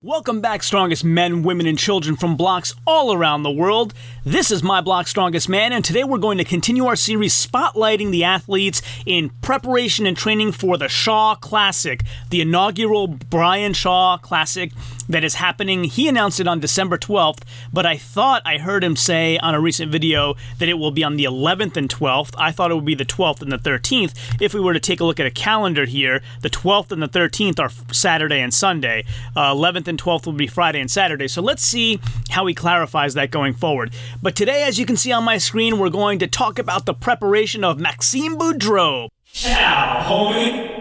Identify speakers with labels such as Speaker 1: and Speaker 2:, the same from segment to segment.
Speaker 1: Welcome back, strongest men, women, and children from blocks all around the world. This is My Block Strongest Man, and today we're going to continue our series spotlighting the athletes in preparation and training for the Shaw Classic, the inaugural Brian Shaw Classic that is happening. He announced it on December 12th, but I thought I heard him say on a recent video that it will be on the 11th and 12th. I thought it would be the 12th and the 13th. If we were to take a look at a calendar here, the 12th and the 13th are Saturday and Sunday. 11th and 12th will be Friday and Saturday. So let's see how he clarifies that going forward. But today, as you can see on my screen, we're going to talk about the preparation of Maxime Boudreault.
Speaker 2: Ciao, homie.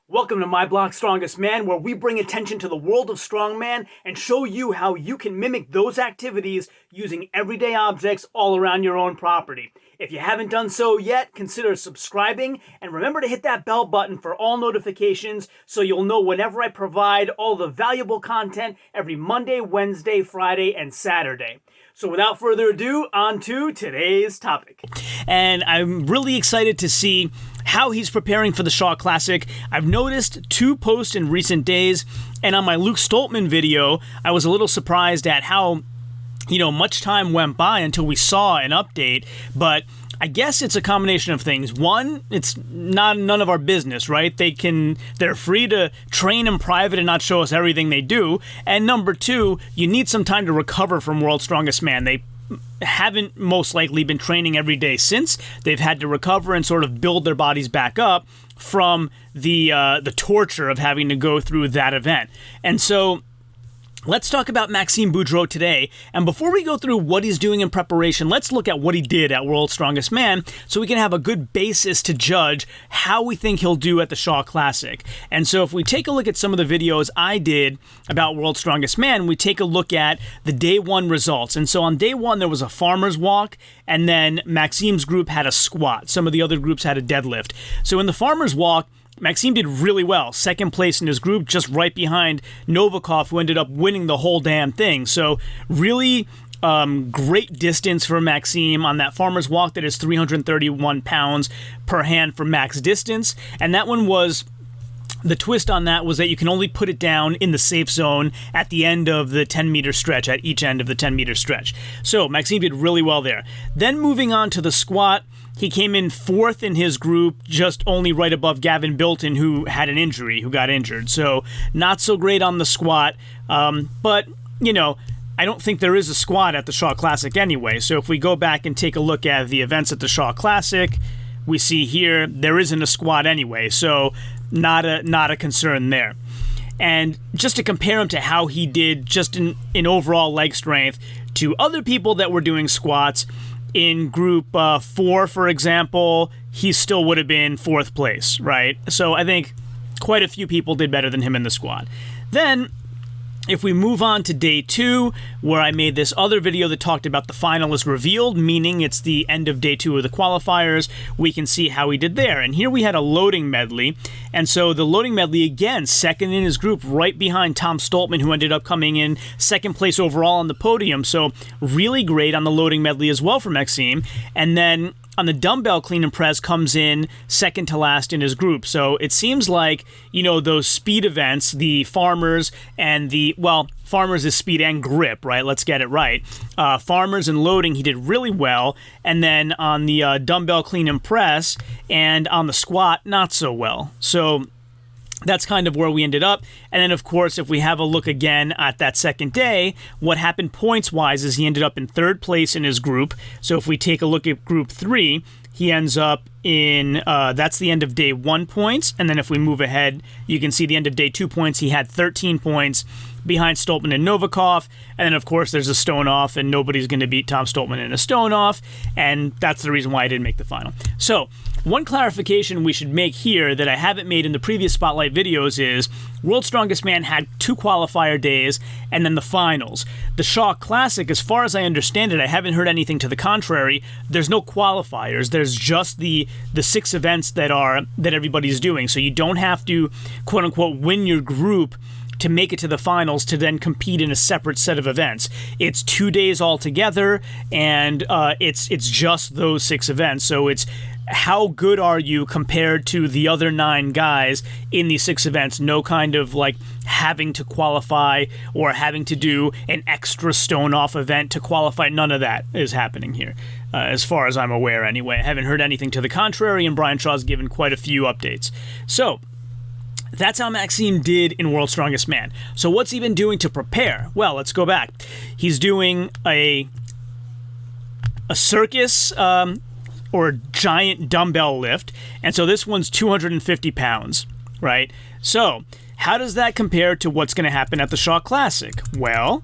Speaker 1: Welcome to My Block Strongest Man, where we bring attention to the world of strongman and show you how you can mimic those activities using everyday objects all around your own property. If you haven't done so yet, consider subscribing and remember to hit that bell button for all notifications so you'll know whenever I provide all the valuable content every Monday, Wednesday, Friday, and Saturday. So without further ado, on to today's topic. And I'm really excited to see how he's preparing for the Shaw Classic. I've noticed two posts in recent days, and on my Luke Stoltman video, I was a little surprised at how much time went by until we saw an update, but I guess it's a combination of things. One, it's none of our business, right? They're free to train in private and not show us everything they do. And number two, you need some time to recover from World's Strongest Man. They haven't most likely been training every day since. They've had to recover and sort of build their bodies back up from the torture of having to go through that event. And so let's talk about Maxime Boudreault today, and before we go through what he's doing in preparation, let's look at what he did at World's Strongest Man so we can have a good basis to judge how we think he'll do at the Shaw Classic. And so if we take a look at some of the videos I did about World's Strongest Man, we take a look at the day one results. And so on day one, there was a farmer's walk, and then Maxime's group had a squat. Some of the other groups had a deadlift. So in the farmer's walk, Maxime did really well, second place in his group, just right behind Novikov, who ended up winning the whole damn thing. So really great distance for Maxime on that farmer's walk. That is 331 pounds per hand for max distance. And that one was, the twist on that was that you can only put it down in the safe zone at the end of the 10-meter stretch, at each end of the 10-meter stretch. So Maxime did really well there. Then moving on to the squat, he came in fourth in his group, just only right above Gavin Bilton, who had an injury, who got injured. So not so great on the squat, but, I don't think there is a squat at the Shaw Classic anyway. So if we go back and take a look at the events at the Shaw Classic, we see here there isn't a squat anyway, so not a concern there. And just to compare him to how he did just in overall leg strength to other people that were doing squats, in group 4, for example, he still would have been fourth place, right? So I think quite a few people did better than him in the squat. Then, if we move on to day 2, where I made this other video that talked about the finalists revealed, meaning it's the end of day 2 of the qualifiers, we can see how he did there. And here we had a loading medley. And so the loading medley, again, second in his group, right behind Tom Stoltman, who ended up coming in second place overall on the podium. So really great on the loading medley as well for Maxime. And then on the dumbbell clean and press comes in second to last in his group. So it seems like, those speed events, the farmers and farmers is speed and grip, right? Let's get it right. Farmers and loading, he did really well. And then on the dumbbell clean and press and on the squat, not so well. So that's kind of where we ended up. And then, of course, if we have a look again at that second day, what happened points-wise is he ended up in third place in his group. So if we take a look at group 3, he ends up in, that's the end of day 1 points. And then if we move ahead, you can see the end of day 2 points. He had 13 points behind Stoltman and Novikov. And then, of course, there's a stone off, and nobody's going to beat Tom Stoltman in a stone off. And that's the reason why I didn't make the final. So one clarification we should make here that I haven't made in the previous Spotlight videos is World's Strongest Man had 2 qualifier days and then the finals. The Shaw Classic, as far as I understand it, I haven't heard anything to the contrary. There's no qualifiers. There's just the 6 events that everybody's doing. So you don't have to, quote unquote, win your group to make it to the finals to then compete in a separate set of events. It's 2 days altogether, and it's just those 6 events. So it's how good are you compared to the other 9 guys in these 6 events? No kind of like having to qualify or having to do an extra stone off event to qualify. None of that is happening here, as far as I'm aware anyway. I haven't heard anything to the contrary, and Brian Shaw's given quite a few updates. So that's how Maxime did in World's Strongest Man. So what's he been doing to prepare? Well, let's go back. He's doing a circus or giant dumbbell lift, and so this one's 250 pounds, right? So how does that compare to what's going to happen at the Shaw Classic? Well,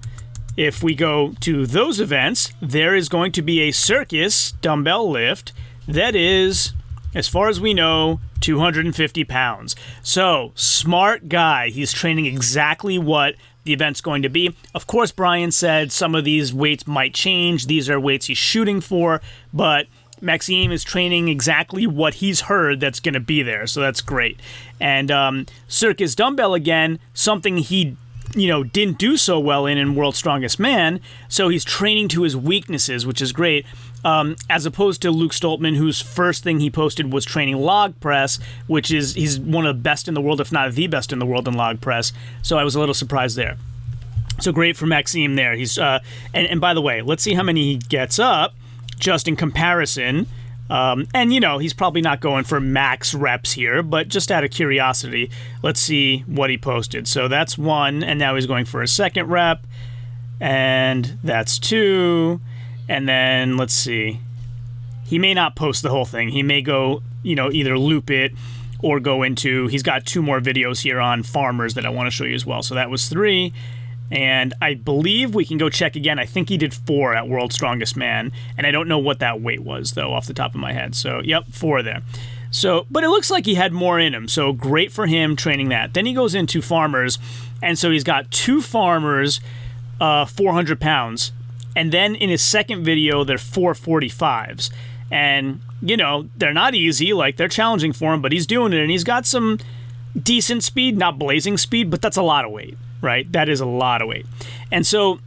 Speaker 1: if we go to those events, there is going to be a circus dumbbell lift that is, as far as we know, 250 pounds. So, smart guy. He's training exactly what the event's going to be. Of course, Brian said some of these weights might change. These are weights he's shooting for, but Maxime is training exactly what he's heard that's going to be there, so that's great. And circus dumbbell, again, something he didn't do so well in World's Strongest Man, so he's training to his weaknesses, which is great, as opposed to Luke Stoltman, whose first thing he posted was training log press, which is, he's one of the best in the world, if not the best in the world in log press, so I was a little surprised there. So great for Maxime there. He's and by the way, let's see how many he gets up, just in comparison. And, he's probably not going for max reps here, but just out of curiosity, let's see what he posted. So that's 1, and now he's going for a second rep, and that's 2, and then let's see. He may not post the whole thing. He may go, either loop it or go into, he's got 2 more videos here on farmers that I want to show you as well. So that was 3. And I believe we can go check again. I think he did 4 at World's Strongest Man. And I don't know what that weight was, though, off the top of my head. So, yep, 4 there. So, but it looks like he had more in him. So, great for him training that. Then he goes into farmers. And so he's got 2 farmers, 400 pounds. And then in his second video, they're 445s. And, they're not easy. Like, they're challenging for him, but he's doing it. And he's got some decent speed, not blazing speed, but that's a lot of weight. Right? That is a lot of weight. And so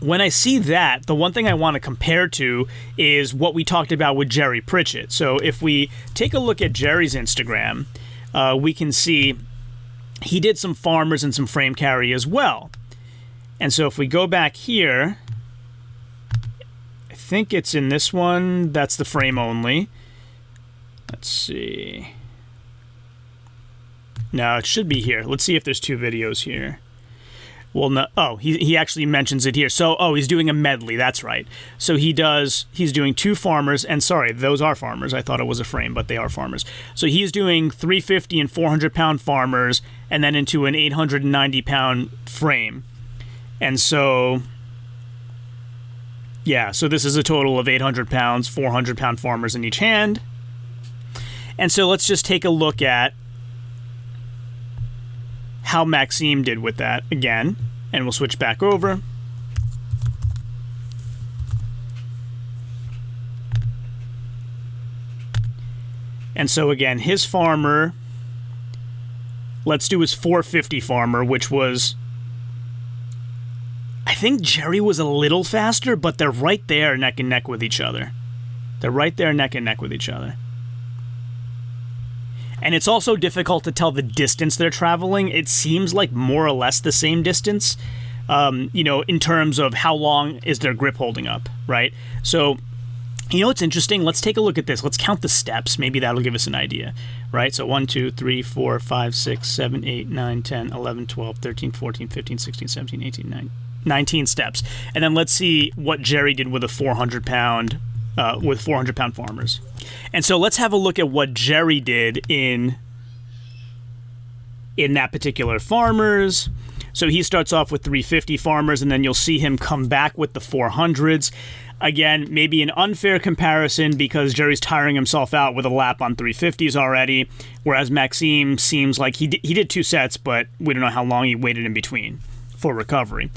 Speaker 1: when I see that, the one thing I want to compare to is what we talked about with Jerry Pritchett. So if we take a look at Jerry's Instagram, we can see he did some farmers and some frame carry as well. And so if we go back here, I think it's in this one. That's the frame only. Let's see. No, it should be here. Let's see if there's 2 videos here. Well, no. Oh, he actually mentions it here. So, he's doing a medley. That's right. So he's doing 2 farmers, and sorry, those are farmers. I thought it was a frame, but they are farmers. So he's doing 350 and 400 pound farmers, and then into an 890 pound frame. And so, yeah, so this is a total of 800 pounds, 400 pound farmers in each hand. And so let's just take a look at how Maxime did with that again, and we'll switch back over. And so again, his farmer, let's do his 450 farmer, which was, I think Jerry was a little faster, but they're right there neck and neck with each other. They're right there neck and neck with each other. And it's also difficult to tell the distance they're traveling. It seems like more or less the same distance, in terms of how long is their grip holding up, right? So, what's interesting? Let's take a look at this. Let's count the steps. Maybe that'll give us an idea, right? So 1, 2, 3, 4, 5, 6, 7, 8, 9, 10, 11, 12, 13, 14, 15, 16, 17, 18, 19 steps. And then let's see what Jerry did with a 400 pound farmers. And so let's have a look at what Jerry did in that particular farmers. So he starts off with 350 farmers, and then you'll see him come back with the 400s. Again, maybe an unfair comparison because Jerry's tiring himself out with a lap on 350s already, whereas Maxime seems like he did 2 sets, but we don't know how long he waited in between for recovery.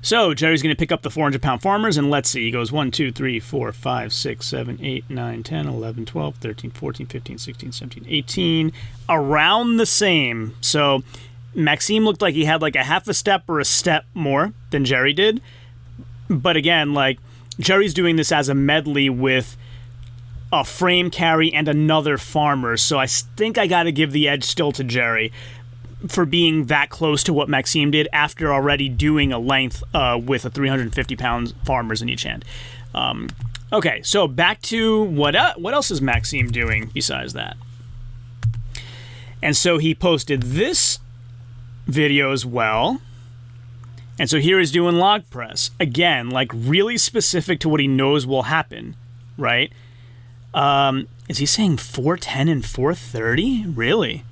Speaker 1: So Jerry's going to pick up the 400 pound farmers, and let's see. He goes 1, 2, 3, 4, 5, 6, 7, 8, 9, 10, 11, 12, 13, 14, 15, 16, 17, 18. Around the same. So Maxime looked like he had like a half a step or a step more than Jerry did. But again, like Jerry's doing this as a medley with a frame carry, and another farmer. So I think I got to give the edge still to Jerry for being that close to what Maxime did after already doing a length with a 350-pound farmers in each hand. Okay, so back to what else is Maxime doing besides that? And so he posted this video as well. And so here he's doing log press. Again, like really specific to what he knows will happen, right? Is he saying 410 and 430? Really?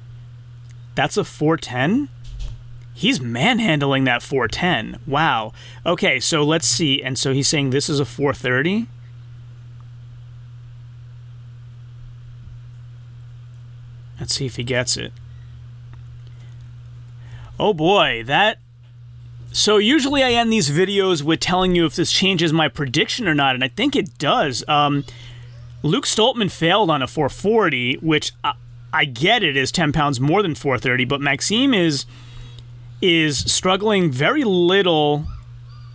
Speaker 1: That's a 410? He's manhandling that 410. Wow. Okay, so let's see. And so he's saying this is a 430? Let's see if he gets it. Oh boy, that... So usually I end these videos with telling you if this changes my prediction or not, and I think it does. Luke Stoltman failed on a 440, which I get it is 10 pounds more than 430, but Maxime is struggling very little.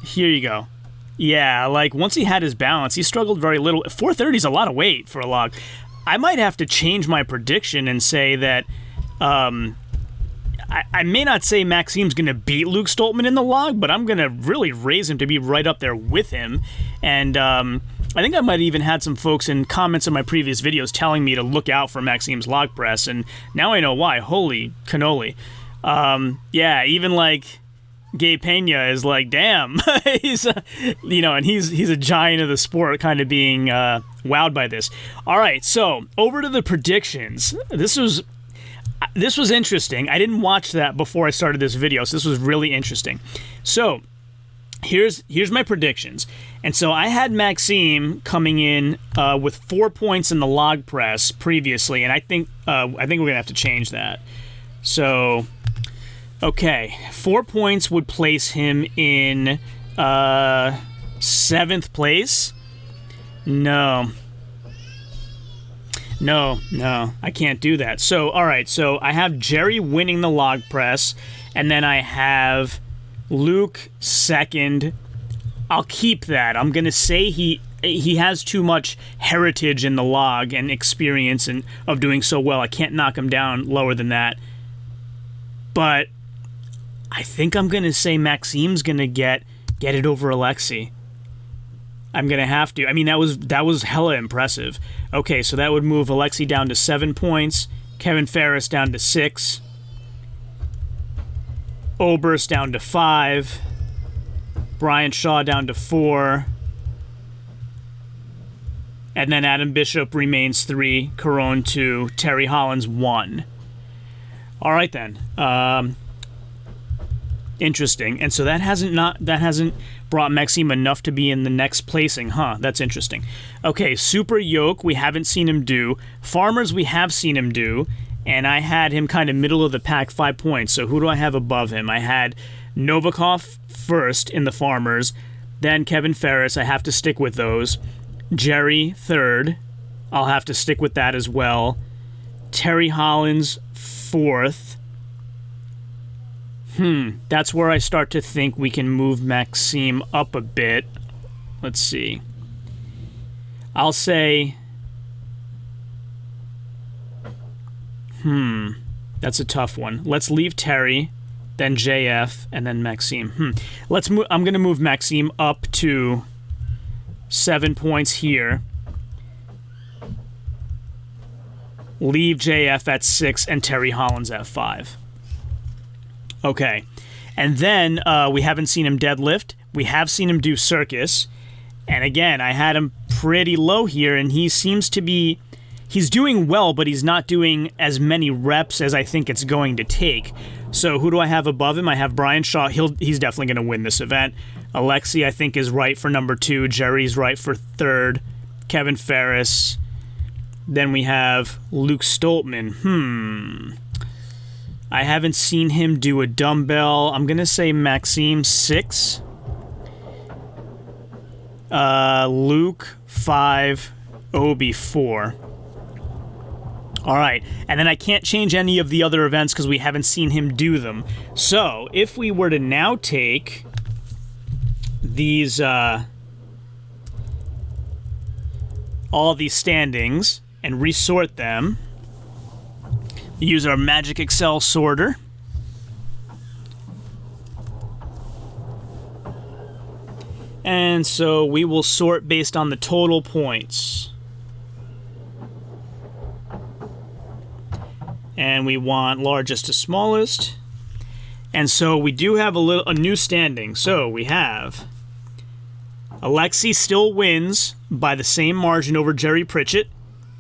Speaker 1: Here you go. Yeah, like once he had his balance, he struggled very little. 430 is a lot of weight for a log. I might have to change my prediction and say that I may not say Maxime's going to beat Luke Stoltman in the log, but I'm going to really raise him to be right up there with him. And I think I might have even had some folks in comments on my previous videos telling me to look out for Maxime's log press, and now I know why. Holy cannoli. Yeah, even like Gabe Pena is like, damn, he's and he's a giant of the sport, kind of being wowed by this. All right, so over to the predictions. This was interesting. I didn't watch that before I started this video, so this was really interesting. So here's my predictions. And so I had Maxime coming in with 4 points in the log press previously, and I think we're gonna have to change that. So, okay, 4 points would place him in 7th place. No, I can't do that. So, all right, so I have Jerry winning the log press, and then I have Luke second. I'll keep that. I'm going to say he has too much heritage in the log and experience and of doing so well. I can't knock him down lower than that. But I think I'm going to say Maxime's going to get it over Alexi. I'm going to have to. I mean, that was hella impressive. Okay, so that would move Alexi down to 7 points, Kevin Ferris down to 6, Oberst down to 5, Brian Shaw down to 4, and then Adam Bishop remains 3, Caron 2, Terry Hollins 1. All right then. Interesting. And so that hasn't brought Maxime enough to be in the next placing, huh? That's interesting. Okay, Super Yoke, we haven't seen him do. Farmers, we have seen him do. And I had him kind of middle of the pack, 5 points. So who do I have above him? I had Novikov first in the Farmers. Then Kevin Ferris, I have to stick with those. Jerry third. I'll have to stick with that as well. Terry Hollins fourth. That's where I start to think we can move Maxime up a bit. Let's see. I'll say... That's a tough one. Let's leave Terry, then JF, and then Maxime. Let's move. I'm going to move Maxime up to 7 points here. Leave JF at 6 and Terry Hollins at 5. Okay. And then we haven't seen him deadlift. We have seen him do circus. And again, I had him pretty low here, and he seems to be... He's doing well, but he's not doing as many reps as I think it's going to take. So who do I have above him? I have Brian Shaw. He's definitely going to win this event. Alexi, I think, is right for number 2. Jerry's right for 3rd. Kevin Ferris. Then we have Luke Stoltman. I haven't seen him do a dumbbell. I'm going to say Maxime 6. Luke 5. Obi 4. All right, and then I can't change any of the other events because we haven't seen him do them. So, if we were to now take these... all these standings and resort them. Use our Magic Excel sorter. And so we will sort based on the total points. And we want largest to smallest. And so we do have a new standing. So we have Alexi still wins by the same margin over Jerry Pritchett,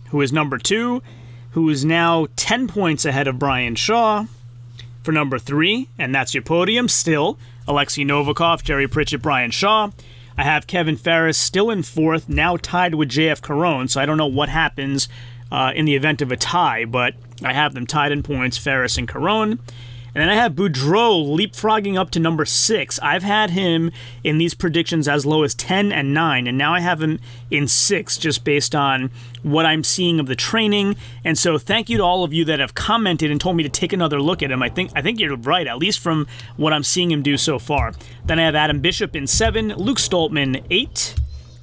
Speaker 1: who is number 2, who is now 10 points ahead of Brian Shaw for number 3, and that's your podium still. Alexei Novikov, Jerry Pritchett, Brian Shaw. I have Kevin Ferris still in 4th, now tied with JF Caron, so I don't know what happens in the event of a tie, but I have them tied in points, Ferris and Caron. And then I have Boudreault leapfrogging up to number 6. I've had him in these predictions as low as 10 and 9, and now I have him in 6 just based on what I'm seeing of the training. And so thank you to all of you that have commented and told me to take another look at him. I think you're right, at least from what I'm seeing him do so far. Then I have Adam Bishop in 7, Luke Stoltman 8,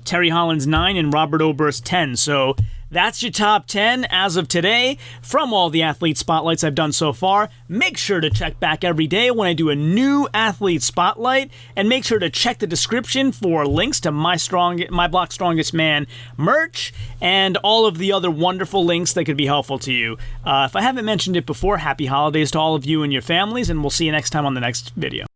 Speaker 1: Terry Hollins 9, and Robert Oberst 10. So that's your top 10 as of today from all the athlete spotlights I've done so far. Make sure to check back every day when I do a new athlete spotlight, and make sure to check the description for links to My Block Strongest Man merch and all of the other wonderful links that could be helpful to you. If I haven't mentioned it before, happy holidays to all of you and your families, and we'll see you next time on the next video.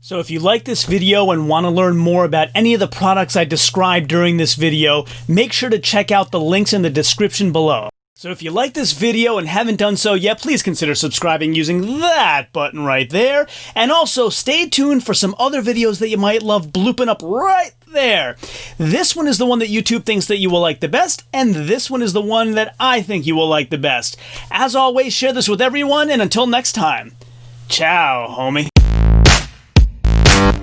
Speaker 1: So if you like this video and want to learn more about any of the products I described during this video, make sure to check out the links in the description below. So if you like this video and haven't done so yet, please consider subscribing using that button right there. And also stay tuned for some other videos that you might love blooping up right there. This one is the one that YouTube thinks that you will like the best, and this one is the one that I think you will like the best. As always, share this with everyone, and until next time, ciao, homie.